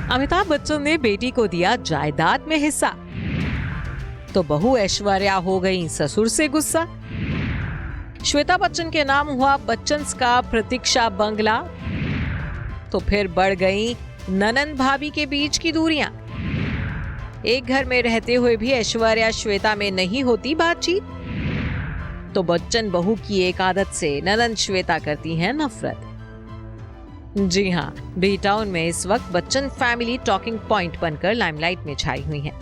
अमिताभ बच्चन ने बेटी को दिया जायदाद में हिस्सा, तो बहू ऐश्वर्या हो गई ससुर से गुस्सा। श्वेता बच्चन के नाम हुआ बच्चन्स का प्रतीक्षा बंगला, तो फिर बढ़ गई ननंद भाभी के बीच की दूरियां। एक घर में रहते हुए भी ऐश्वर्या श्वेता में नहीं होती बातचीत, तो बच्चन बहू की एक आदत से ननंद श्वेता करती हैं नफरत। जी हाँ, बी टाउन में इस वक्त बच्चन फैमिली टॉकिंग पॉइंट बनकर लाइमलाइट में छाई हुई है।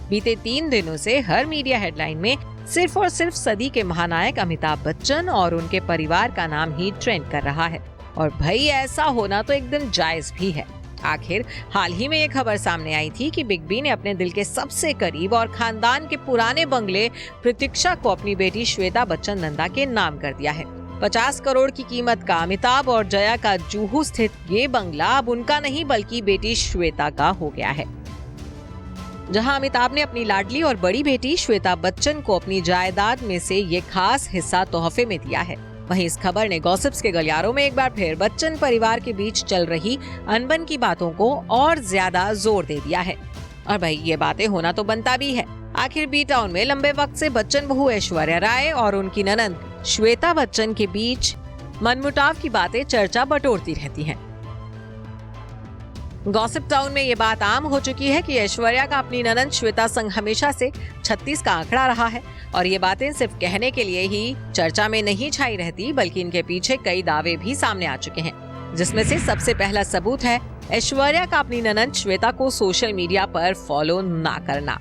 बीते 3 दिनों से हर मीडिया हेडलाइन में सिर्फ और सिर्फ सदी के महानायक अमिताभ बच्चन और उनके परिवार का नाम ही ट्रेंड कर रहा है। और भाई ऐसा होना तो एकदम जायज भी है। आखिर हाल ही में ये खबर सामने आई थी कि बिग बी ने अपने दिल के सबसे करीब और खानदान के पुराने बंगले प्रतीक्षा को अपनी बेटी श्वेता बच्चन नंदा के नाम कर दिया है। 50 करोड़ की कीमत का अमिताभ और जया का जुहू स्थित ये बंगला अब उनका नहीं बल्कि बेटी श्वेता का हो गया है। जहां अमिताभ ने अपनी लाडली और बड़ी बेटी श्वेता बच्चन को अपनी जायदाद में से ये खास हिस्सा तोहफे में दिया है, वहीं इस खबर ने गॉसिप्स के गलियारों में एक बार फिर बच्चन परिवार के बीच चल रही अनबन की बातों को और ज्यादा जोर दे दिया है। और भाई ये बातें होना तो बनता भी है। आखिर बी टाउन में लंबे वक्त से बच्चन बहू ऐश्वर्या राय और उनकी ननंद श्वेता बच्चन के बीच मनमुटाव की बातें चर्चा बटोरती रहती हैं। गॉसिप टाउन में ये बात आम हो चुकी है कि ऐश्वर्या का अपनी ननंद श्वेता संग हमेशा से 36 का आंकड़ा रहा है। और ये बातें सिर्फ कहने के लिए ही चर्चा में नहीं छाई रहती, बल्कि इनके पीछे कई दावे भी सामने आ चुके हैं, जिसमें से सबसे पहला सबूत है ऐश्वर्या का अपनी ननंद श्वेता को सोशल मीडिया पर फॉलो ना करना।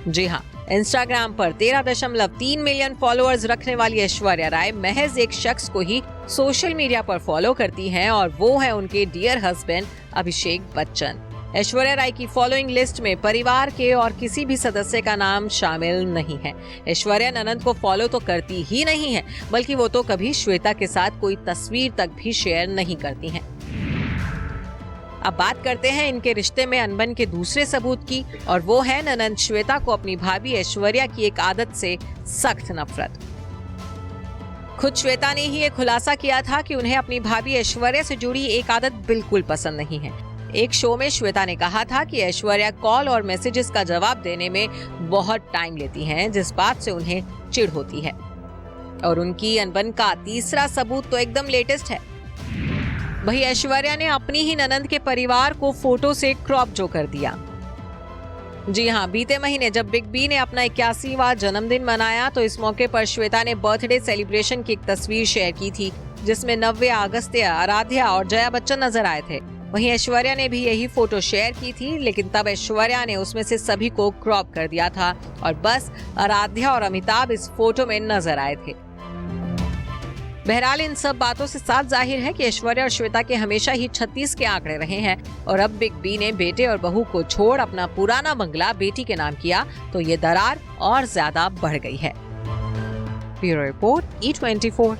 जी हाँ, इंस्टाग्राम पर 13.3 मिलियन फॉलोअर्स रखने वाली ऐश्वर्या राय महज एक शख्स को ही सोशल मीडिया पर फॉलो करती हैं, और वो है उनके डियर हस्बैंड अभिषेक बच्चन। ऐश्वर्या राय की फॉलोइंग लिस्ट में परिवार के और किसी भी सदस्य का नाम शामिल नहीं है। ऐश्वर्या ननंद को फॉलो तो करती ही नहीं है, बल्कि वो तो कभी श्वेता के साथ कोई तस्वीर तक भी शेयर नहीं करती हैं। अब बात करते हैं इनके रिश्ते में अनबन के दूसरे सबूत की, और वो है ननंद श्वेता को अपनी भाभी ऐश्वर्या की एक आदत से सख्त नफरत। खुद श्वेता ने ही ये खुलासा किया था कि उन्हें अपनी भाभी ऐश्वर्या से जुड़ी एक आदत बिल्कुल पसंद नहीं है। एक शो में श्वेता ने कहा था कि ऐश्वर्या कॉल और मैसेजेस का जवाब देने में बहुत टाइम लेती हैं, जिस बात से उन्हें चिढ़ होती है। और उनकी अनबन का तीसरा सबूत तो एकदम लेटेस्ट है। वही ऐश्वर्या ने अपनी ही ननंद के परिवार को फोटो से क्रॉप जो कर दिया। जी हाँ, बीते महीने जब बिग बी ने अपना 81वां जन्मदिन मनाया, तो इस मौके पर श्वेता ने बर्थडे सेलिब्रेशन की एक तस्वीर शेयर की थी, जिसमें नव्या, अगस्त्या, आराध्या और जया बच्चन नजर आए थे। वहीं ऐश्वर्या ने भी यही फोटो शेयर की थी, लेकिन तब ऐश्वर्या ने उसमें से सभी को क्रॉप कर दिया था और बस आराध्या और अमिताभ इस फोटो में नजर आए थे। बहरहाल इन सब बातों से साफ जाहिर है कि ऐश्वर्या और श्वेता के हमेशा ही 36 के आंकड़े रहे हैं, और अब बिग बी ने बेटे और बहू को छोड़ अपना पुराना बंगला बेटी के नाम किया, तो ये दरार और ज्यादा बढ़ गई है। Bureau report E24।